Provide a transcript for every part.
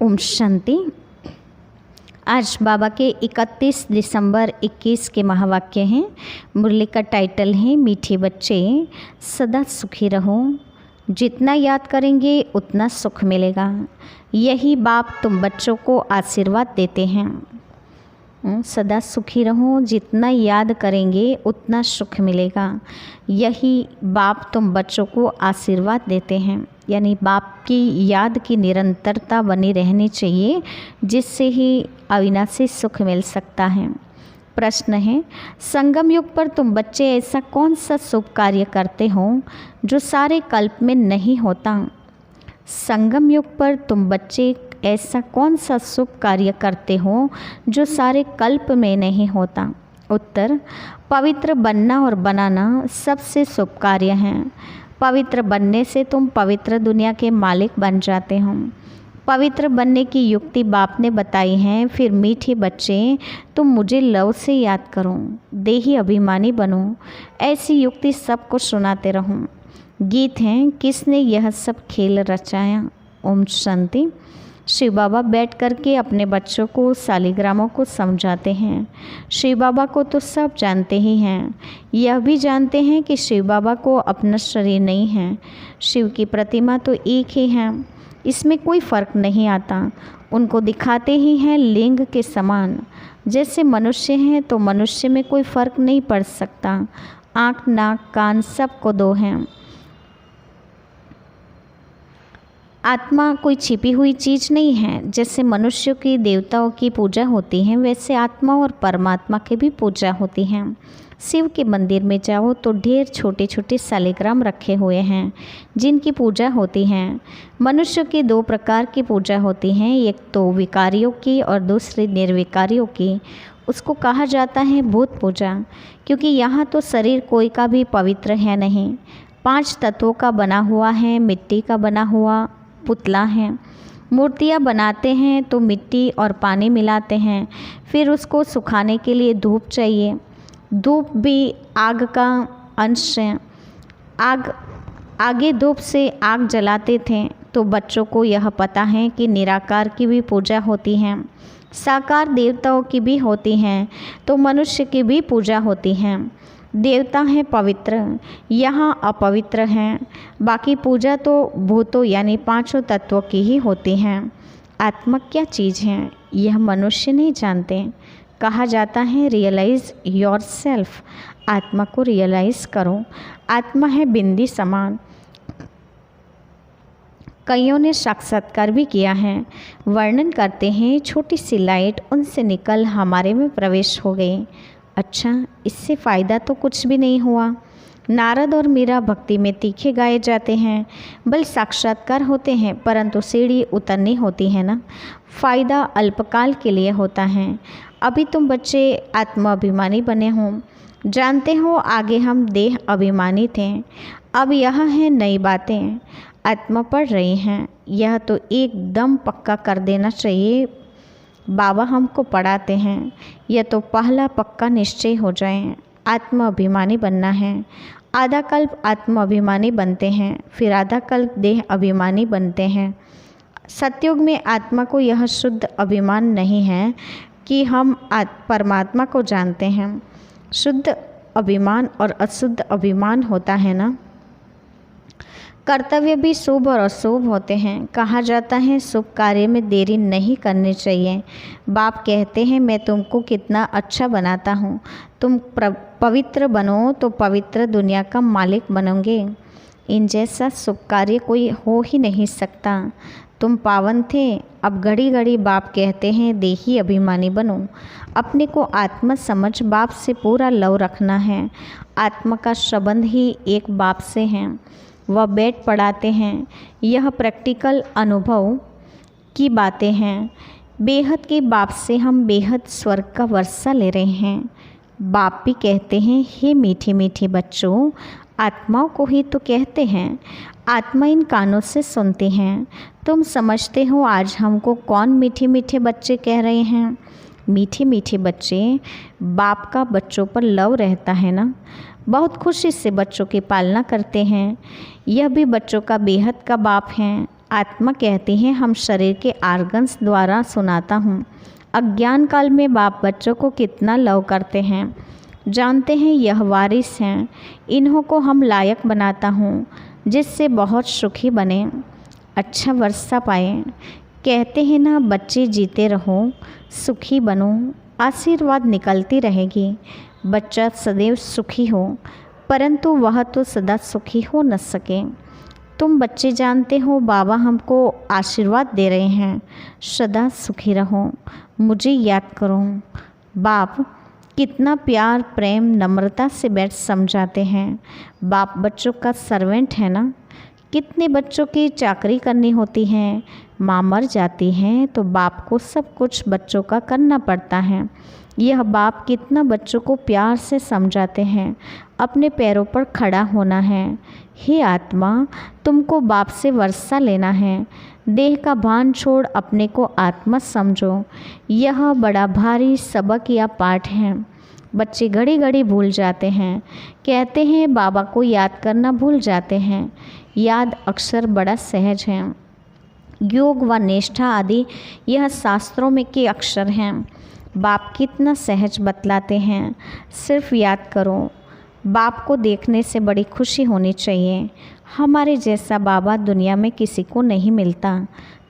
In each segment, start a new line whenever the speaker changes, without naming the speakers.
ओम शांति। आज बाबा के 31 दिसंबर 21 के महावाक्य हैं। मुरली का टाइटल है मीठे बच्चे सदा सुखी रहो, जितना याद करेंगे उतना सुख मिलेगा। यही बाप तुम बच्चों को आशीर्वाद देते हैं। सदा सुखी रहो, जितना याद करेंगे उतना सुख मिलेगा। यही बाप तुम बच्चों को आशीर्वाद देते हैं, यानी बाप की याद की निरंतरता बनी रहनी चाहिए, जिससे ही अविनाशी सुख मिल सकता है। प्रश्न है, संगम युग पर तुम बच्चे ऐसा कौन सा शुभ कार्य करते हो जो सारे कल्प में नहीं होता? संगम युग पर तुम बच्चे ऐसा कौन सा शुभ कार्य करते हो जो सारे कल्प में नहीं होता? उत्तर, पवित्र बनना और बनाना सबसे शुभ कार्य है। पवित्र बनने से तुम पवित्र दुनिया के मालिक बन जाते हो। पवित्र बनने की युक्ति बाप ने बताई है। फिर मीठे बच्चे तुम मुझे लव से याद करो, देही अभिमानी बनो। ऐसी युक्ति सबको सुनाते रहो। गीत हैं, किसने यह सब खेल रचाया? ओम शांति। शिव बाबा बैठ करके अपने बच्चों को शालिग्रामों को समझाते हैं। शिव बाबा को तो सब जानते ही हैं, यह भी जानते हैं कि शिव बाबा को अपना शरीर नहीं है। शिव की प्रतिमा तो एक ही है, इसमें कोई फर्क नहीं आता। उनको दिखाते ही हैं लिंग के समान। जैसे मनुष्य हैं तो मनुष्य में कोई फर्क नहीं पड़ सकता। आँख, नाक, कान सबको दो हैं। आत्मा कोई छिपी हुई चीज़ नहीं है। जैसे मनुष्यों की देवताओं की पूजा होती है, वैसे आत्मा और परमात्मा की भी पूजा होती है। शिव के मंदिर में जाओ तो ढेर छोटे छोटे शालिग्राम रखे हुए हैं जिनकी पूजा होती है। मनुष्यों की दो प्रकार की पूजा होती है, एक तो विकारियों की और दूसरी निर्विकारियों की। उसको कहा जाता है भूत पूजा, क्योंकि यहाँ तो शरीर कोई का भी पवित्र है नहीं। 5 तत्वों का बना हुआ है, मिट्टी का बना हुआ पुतला है। मूर्तियाँ बनाते हैं तो मिट्टी और पानी मिलाते हैं, फिर उसको सुखाने के लिए धूप चाहिए। धूप भी आग का अंश है। आगे धूप से आग जलाते थे। तो बच्चों को यह पता है कि निराकार की भी पूजा होती है, साकार देवताओं की भी होती हैं, तो मनुष्य की भी पूजा होती है। देवता हैं पवित्र, यहाँ अपवित्र हैं। बाकी पूजा तो भूतों यानी 5 तत्वों की ही होती हैं। आत्मा क्या चीज़ है यह मनुष्य नहीं जानते। कहा जाता है रियलाइज योर सेल्फ, आत्मा को रियलाइज करो। आत्मा है बिंदी समान। कईयों ने साक्षात्कार भी किया है। वर्णन करते हैं, छोटी सी लाइट उनसे निकल हमारे में प्रवेश हो गई। अच्छा, इससे फ़ायदा तो कुछ भी नहीं हुआ। नारद और मीरा भक्ति में तीखे गाए जाते हैं, बल साक्षात्कार होते हैं, परंतु सीढ़ी उतरनी होती है ना। फ़ायदा अल्पकाल के लिए होता है। अभी तुम बच्चे आत्माभिमानी बने हो, जानते हो आगे हम देह अभिमानी थे। अब यह है नई बातें आत्मा पढ़ रही हैं। यह तो एकदम पक्का कर देना चाहिए। बाबा हमको पढ़ाते हैं, यह तो पहला पक्का निश्चय हो जाए। आत्मा अभिमानी बनना है। आधा कल्प आत्मा अभिमानी बनते हैं, फिर आधा कल्प देह अभिमानी बनते हैं। सतयुग में आत्मा को यह शुद्ध अभिमान नहीं है कि हम परमात्मा को जानते हैं। शुद्ध अभिमान और अशुद्ध अभिमान होता है ना। कर्तव्य भी शुभ और अशुभ होते हैं। कहा जाता है शुभ कार्य में देरी नहीं करनी चाहिए। बाप कहते हैं मैं तुमको कितना अच्छा बनाता हूँ, तुम पवित्र बनो तो पवित्र दुनिया का मालिक बनोगे। इन जैसा शुभ कार्य कोई हो ही नहीं सकता। तुम पावन थे, अब घड़ी घड़ी बाप कहते हैं देही अभिमानी बनो। अपने को आत्मा समझ बाप से पूरा लव रखना है। आत्मा का संबंध ही एक बाप से है। वह बैठ पढ़ाते हैं। यह प्रैक्टिकल अनुभव की बातें हैं। बेहद के बाप से हम बेहद स्वर्ग का वर्षा ले रहे हैं। बाप भी कहते हैं हे मीठे मीठे बच्चों, आत्माओं को ही तो कहते हैं। आत्मा इन कानों से सुनते हैं। तुम समझते हो आज हमको कौन मीठे मीठे बच्चे कह रहे हैं? मीठे मीठे बच्चे, बाप का बच्चों पर लव रहता है ना। बहुत खुशी से बच्चों की पालना करते हैं। यह भी बच्चों का बेहद का बाप हैं। आत्मा कहती है हम शरीर के आर्गन्स द्वारा सुनाता हूँ। अज्ञान काल में बाप बच्चों को कितना लव करते हैं, जानते हैं यह वारिस हैं, इन्हों को हम लायक बनाता हूँ जिससे बहुत सुखी बने, अच्छा वर्षा पाए। कहते हैं ना बच्चे जीते रहो, सुखी बनो, आशीर्वाद निकलती रहेगी। बच्चा सदैव सुखी हो, परंतु वह तो सदा सुखी हो न सके। तुम बच्चे जानते हो बाबा हमको आशीर्वाद दे रहे हैं, सदा सुखी रहो, मुझे याद करो। बाप कितना प्यार प्रेम नम्रता से बैठ समझाते हैं। बाप बच्चों का सर्वेंट है ना। कितने बच्चों की चाकरी करनी होती है, माँ मर जाती हैं तो बाप को सब कुछ बच्चों का करना पड़ता है। यह बाप कितना बच्चों को प्यार से समझाते हैं, अपने पैरों पर खड़ा होना है। हे आत्मा, तुमको बाप से वर्षा लेना है, देह का भान छोड़ अपने को आत्मा समझो। यह बड़ा भारी सबक या पाठ है। बच्चे घड़ी घड़ी भूल जाते हैं, कहते हैं बाबा को याद करना भूल जाते हैं। याद अक्सर बड़ा सहज है। योग व निष्ठा आदि यह शास्त्रों में के अक्षर हैं। बाप कितना सहज बतलाते हैं, सिर्फ याद करो। बाप को देखने से बड़ी खुशी होनी चाहिए। हमारे जैसा बाबा दुनिया में किसी को नहीं मिलता।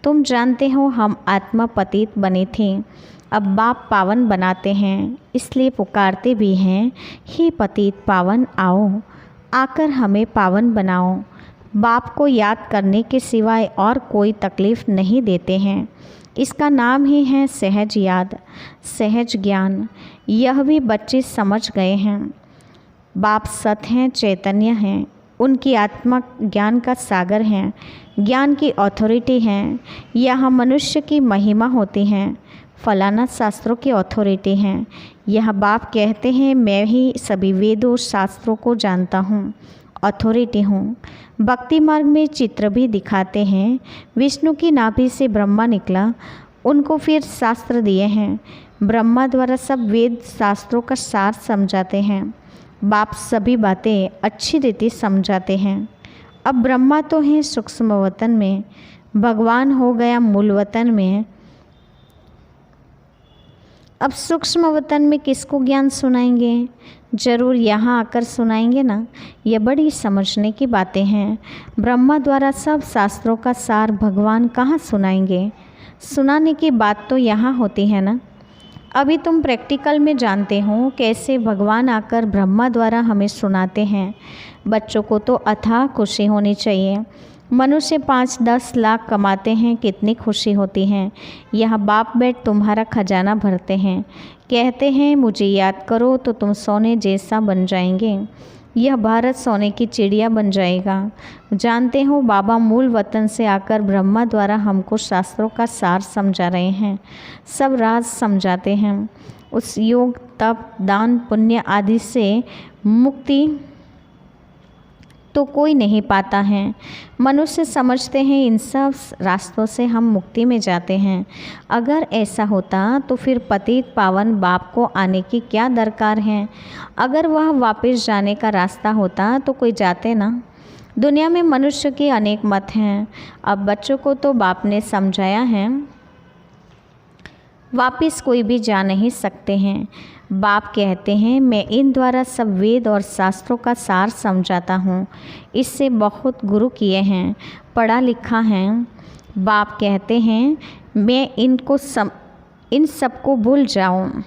तुम जानते हो हम आत्मा पतित बने थे, अब बाप पावन बनाते हैं, इसलिए पुकारते भी हैं, हे पतित पावन आओ, आकर हमें पावन बनाओ। बाप को याद करने के सिवाय और कोई तकलीफ़ नहीं देते हैं। इसका नाम ही है सहज याद, सहज ज्ञान। यह भी बच्चे समझ गए हैं। बाप सत हैं, चैतन्य हैं, उनकी आत्मा ज्ञान का सागर हैं, ज्ञान की अथॉरिटी हैं। यह मनुष्य की महिमा होती हैं, फलाना शास्त्रों की अथॉरिटी हैं। यह बाप कहते हैं मैं ही सभी वेदों शास्त्रों को जानता हूँ, अथॉरिटी हूँ। भक्ति मार्ग में चित्र भी दिखाते हैं। विष्णु की नाभि से ब्रह्मा निकला, उनको फिर शास्त्र दिए हैं। ब्रह्मा द्वारा सब वेद शास्त्रों का सार समझाते हैं। बाप सभी बातें अच्छी रीति समझाते हैं। अब ब्रह्मा तो हैं सूक्ष्म वतन में, भगवान हो गया मूल वतन में। अब सूक्ष्म वतन में किसको ज्ञान सुनाएंगे? जरूर यहाँ आकर सुनाएंगे ना। ये बड़ी समझने की बातें हैं। ब्रह्मा द्वारा सब शास्त्रों का सार भगवान कहाँ सुनाएंगे? सुनाने की बात तो यहाँ होती है ना। अभी तुम प्रैक्टिकल में जानते हो कैसे भगवान आकर ब्रह्मा द्वारा हमें सुनाते हैं। बच्चों को तो अथाह खुशी होनी चाहिए। मनुष्य 5-10 लाख कमाते हैं, कितनी खुशी होती है। यह बाप बैठ तुम्हारा खजाना भरते हैं, कहते हैं मुझे याद करो तो तुम सोने जैसा बन जाएंगे। यह भारत सोने की चिड़िया बन जाएगा। जानते हो बाबा मूल वतन से आकर ब्रह्मा द्वारा हमको शास्त्रों का सार समझा रहे हैं, सब राज समझाते हैं। उस योग तप दान पुण्य आदि से मुक्ति तो कोई नहीं पाता है। मनुष्य समझते हैं इन सब रास्तों से हम मुक्ति में जाते हैं। अगर ऐसा होता तो फिर पतित पावन बाप को आने की क्या दरकार है? अगर वह वापस जाने का रास्ता होता तो कोई जाते ना। दुनिया में मनुष्य के अनेक मत हैं। अब बच्चों को तो बाप ने समझाया है, वापस कोई भी जा नहीं सकते हैं। बाप कहते हैं मैं इन द्वारा सब वेद और शास्त्रों का सार समझाता हूँ। इससे बहुत गुरु किए हैं, पढ़ा लिखा है। बाप कहते हैं मैं इन सबको भूल जाऊँ।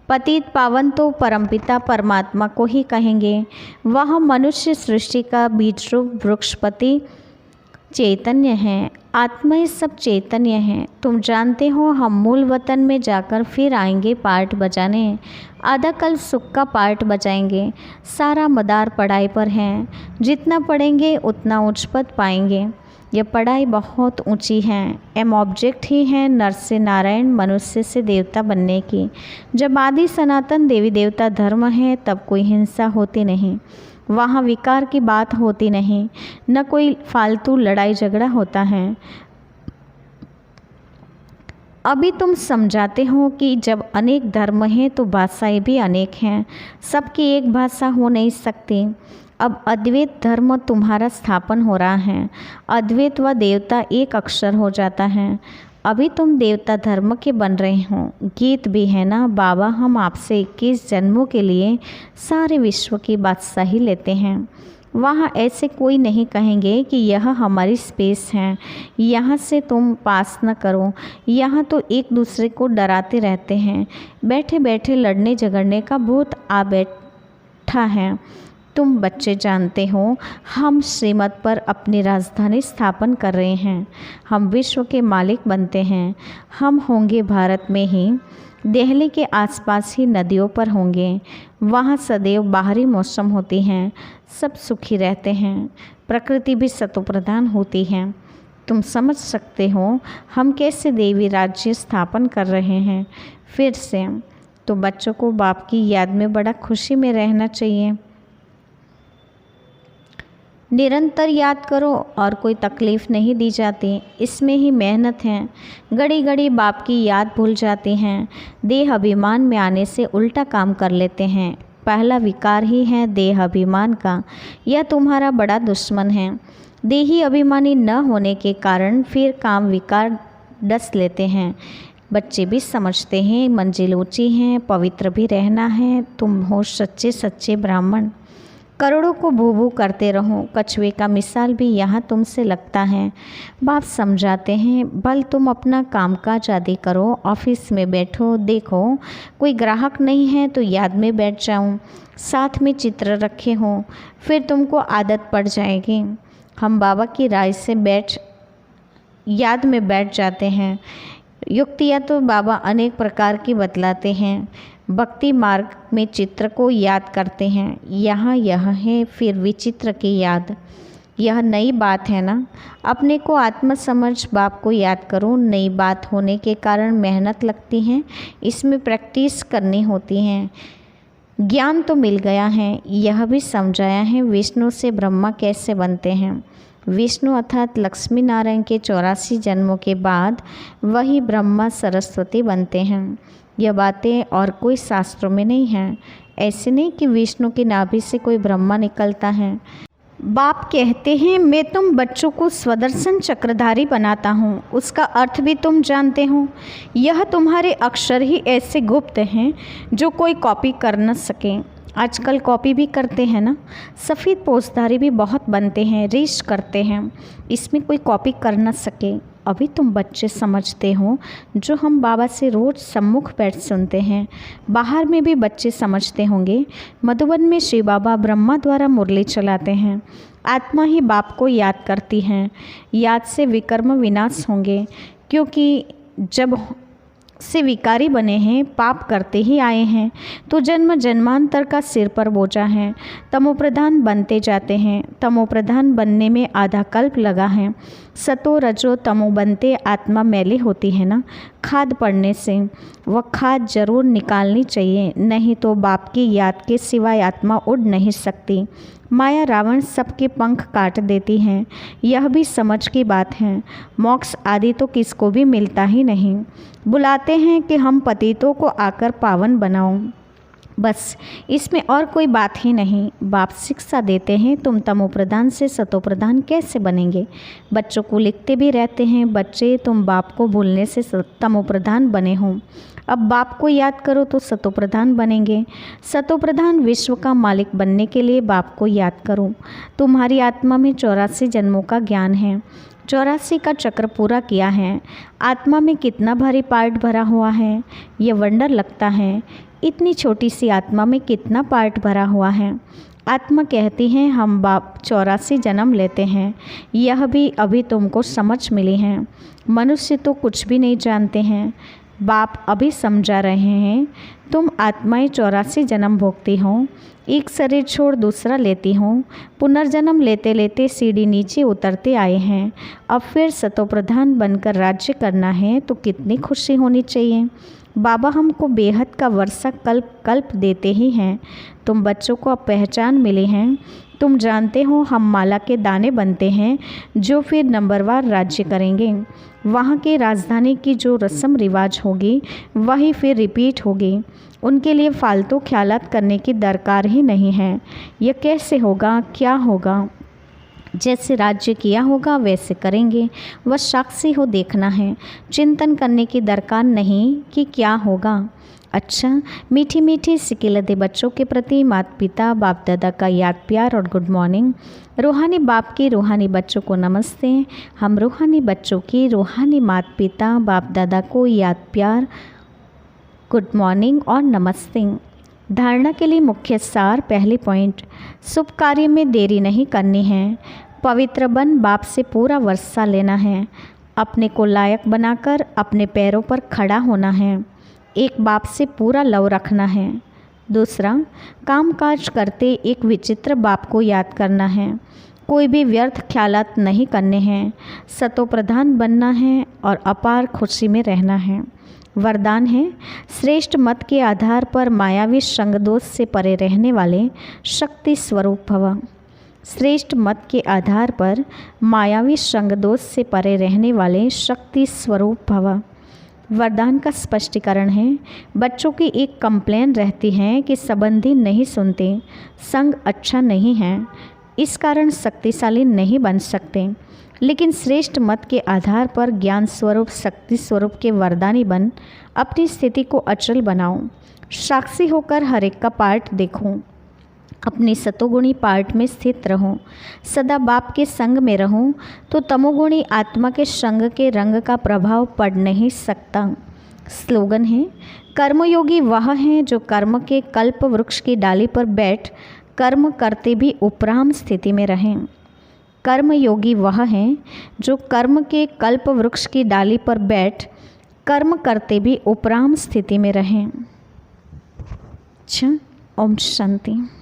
पतित पावन तो परमपिता परमात्मा को ही कहेंगे। वह मनुष्य सृष्टि का बीज रूप वृक्षपति चैतन्य है। आत्मा सब चैतन्य है। तुम जानते हो हम मूल वतन में जाकर फिर आएंगे पार्ट बजाने। आधा कल सुख का पार्ट बजाएंगे। सारा मदार पढ़ाई पर है। जितना पढ़ेंगे उतना उच्च पद पाएंगे। यह पढ़ाई बहुत ऊंची है। एम ऑब्जेक्ट ही है नर से नारायण, मनुष्य से देवता बनने की। जब आदि सनातन देवी देवता धर्म है तब कोई हिंसा होती नहीं, वहाँ विकार की बात होती नहीं, न कोई फालतू लड़ाई झगड़ा होता है। अभी तुम समझाते हो कि जब अनेक धर्म हैं तो भाषाएं भी अनेक हैं, सबकी एक भाषा हो नहीं सकती। अब अद्वैत धर्म तुम्हारा स्थापन हो रहा है। अद्वैत व देवता एक अक्षर हो जाता है। अभी तुम देवता धर्म के बन रहे हो। गीत भी है ना, बाबा हम आपसे 21 जन्मों के लिए सारे विश्व की बादशाही लेते हैं। वहाँ ऐसे कोई नहीं कहेंगे कि यह हमारी स्पेस है, यहाँ से तुम पास न करो। यहाँ तो एक दूसरे को डराते रहते हैं। बैठे बैठे लड़ने झगड़ने का भूत आ बैठा है। तुम बच्चे जानते हो हम श्रीमत पर अपनी राजधानी स्थापन कर रहे हैं। हम विश्व के मालिक बनते हैं। हम होंगे भारत में ही, दिल्ली के आसपास ही नदियों पर होंगे। वहाँ सदैव बाहरी मौसम होती हैं, सब सुखी रहते हैं। प्रकृति भी सतोप्रधान होती है। तुम समझ सकते हो हम कैसे देवी राज्य स्थापन कर रहे हैं। फिर से तो बच्चों को बाप की याद में बड़ा खुशी में रहना चाहिए। निरंतर याद करो और कोई तकलीफ़ नहीं दी जाती, इसमें ही मेहनत है। घड़ी घड़ी बाप की याद भूल जाती हैं। देह अभिमान में आने से उल्टा काम कर लेते हैं। पहला विकार ही है देह अभिमान का। यह तुम्हारा बड़ा दुश्मन है। देही अभिमानी न होने के कारण फिर काम विकार डस लेते हैं। बच्चे भी समझते हैं मंजिल ऊंची है, पवित्र भी रहना है। तुम हो सच्चे सच्चे ब्राह्मण। करोड़ों को भू भू करते रहो। कछुए का मिसाल भी यहाँ तुमसे लगता है। बाप समझाते हैं बल तुम अपना कामकाज आदि करो, ऑफिस में बैठो, देखो कोई ग्राहक नहीं है तो याद में बैठ जाऊँ। साथ में चित्र रखे हों, फिर तुमको आदत पड़ जाएगी। हम बाबा की राय से याद में बैठ जाते हैं। युक्तियाँ तो बाबा अनेक प्रकार की बतलाते हैं। भक्ति मार्ग में चित्र को याद करते हैं। यहाँ यह है, फिर विचित्र की याद। यह नई बात है ना। अपने को आत्म समझ बाप को याद करो। नई बात होने के कारण मेहनत लगती है, इसमें प्रैक्टिस करनी होती है। ज्ञान तो मिल गया है, यह भी समझाया है विष्णु से ब्रह्मा कैसे बनते हैं। विष्णु अर्थात लक्ष्मी नारायण के 84 जन्मों के बाद वही ब्रह्मा सरस्वती बनते हैं। यह बातें और कोई शास्त्रों में नहीं हैं। ऐसे नहीं कि विष्णु की नाभि से कोई ब्रह्मा निकलता है। बाप कहते हैं मैं तुम बच्चों को स्वदर्शन चक्रधारी बनाता हूँ। उसका अर्थ भी तुम जानते हो। यह तुम्हारे अक्षर ही ऐसे गुप्त हैं जो कोई कॉपी कर न सके। आजकल कॉपी भी करते हैं ना। सफ़ेद पोस्टधारी भी बहुत बनते हैं, रीच करते हैं, इसमें कोई कॉपी कर न सके। अभी तुम बच्चे समझते हो जो हम बाबा से रोज़ सम्मुख बैठ सुनते हैं। बाहर में भी बच्चे समझते होंगे। मधुबन में श्री बाबा ब्रह्मा द्वारा मुरली चलाते हैं। आत्मा ही बाप को याद करती हैं। याद से विकर्म विनाश होंगे, क्योंकि जब से विकारी बने हैं, पाप करते ही आए हैं, तो जन्म जन्मांतर का सिर पर बोझा है। तमोप्रधान बनते जाते हैं। तमोप्रधान बनने में आधा कल्प लगा है। सतो रजो तमो बनते आत्मा मैली होती है ना। खाद पड़ने से वह खाद जरूर निकालनी चाहिए, नहीं तो बाप की याद के सिवाय आत्मा उड़ नहीं सकती। माया रावण सबके पंख काट देती है, यह भी समझ की बात है। मोक्ष आदि तो किसको भी मिलता ही नहीं। बुलाते हैं कि हम पतितों को आकर पावन बनाओ, बस इसमें और कोई बात ही नहीं। बाप शिक्षा देते हैं तुम तमोप्रधान से सतोप्रधान कैसे बनेंगे। बच्चों को लिखते भी रहते हैं, बच्चे तुम बाप को भूलने से तमोप्रधान बने हो। अब बाप को याद करो तो सतोप्रधान बनेंगे। सतोप्रधान विश्व का मालिक बनने के लिए बाप को याद करो। तुम्हारी आत्मा में 84 जन्मों का ज्ञान है। 84 का चक्र पूरा किया है। आत्मा में कितना भारी पार्ट भरा हुआ है, ये वंडर लगता है। इतनी छोटी सी आत्मा में कितना पार्ट भरा हुआ है। आत्मा कहती है हम बाप 84 जन्म लेते हैं। यह भी अभी तुमको समझ मिली है। मनुष्य तो कुछ भी नहीं जानते हैं। बाप अभी समझा रहे हैं तुम आत्माएं 84 जन्म भोगती हो। एक शरीर छोड़ दूसरा लेती हो। पुनर्जन्म लेते लेते सीढ़ी नीचे उतरते आए हैं। अब फिर सतोप्रधान बनकर राज्य करना है तो कितनी खुशी होनी चाहिए। बाबा हमको बेहद का वर्षा कल्प कल्प देते ही हैं। तुम बच्चों को अब पहचान मिली है तुम जानते हो हम माला के दाने बनते हैं जो फिर नंबरवार राज्य करेंगे। वहाँ के राजधानी की जो रस्म रिवाज होगी वही फिर रिपीट होगी। उनके लिए फालतू ख्यालात करने की दरकार ही नहीं है। यह कैसे होगा, क्या होगा, जैसे राज्य किया होगा वैसे करेंगे। वह साक्षी हो, देखना है। चिंतन करने की दरकार नहीं कि क्या होगा। अच्छा, मीठी मीठी सिकिलते बच्चों के प्रति माता पिता बाप दादा का याद प्यार और गुड मॉर्निंग। रूहानी बाप के रूहानी बच्चों को नमस्ते। हम रूहानी बच्चों की रूहानी माता पिता बाप दादा को याद प्यार, गुड मॉर्निंग और नमस्ते। धारणा के लिए मुख्य सार। पहली पॉइंट, शुभ कार्य में देरी नहीं करनी है। पवित्र बन बाप से पूरा वर्षा लेना है। अपने को लायक बनाकर अपने पैरों पर खड़ा होना है। एक बाप से पूरा लव रखना है। दूसरा, कामकाज करते एक विचित्र बाप को याद करना है। कोई भी व्यर्थ ख्यालात नहीं करने हैं। सतो प्रधान बनना है और अपार खुशी में रहना है। वरदान है, श्रेष्ठ मत के आधार पर मायावी संगदोष से परे रहने वाले शक्ति स्वरूप भव। श्रेष्ठ मत के आधार पर मायावी संगदोष से परे रहने वाले शक्ति स्वरूप भव। वरदान का स्पष्टीकरण है, बच्चों की एक कंप्लेन रहती है कि संबंधी नहीं सुनते, संग अच्छा नहीं है, इस कारण शक्तिशाली नहीं बन सकते। लेकिन श्रेष्ठ मत के आधार पर ज्ञान स्वरूप शक्ति स्वरूप के वरदानी बन अपनी स्थिति को अचल बनाओ। साक्षी होकर हर एक का पार्ट देखो। अपनी सतोगुणी पार्ट में स्थित रहो। सदा बाप के संग में रहो तो तमोगुणी आत्मा के संग के रंग का प्रभाव पड़ नहीं सकता। स्लोगन है, कर्मयोगी वह है जो कर्म के कल्प वृक्ष की डाली पर बैठ कर्म करते भी उपराम स्थिति में रहें। कर्मयोगी वह है जो कर्म के कल्प वृक्ष की डाली पर बैठ कर्म करते भी उपराम स्थिति में रहें। अच्छा, ओम शांति।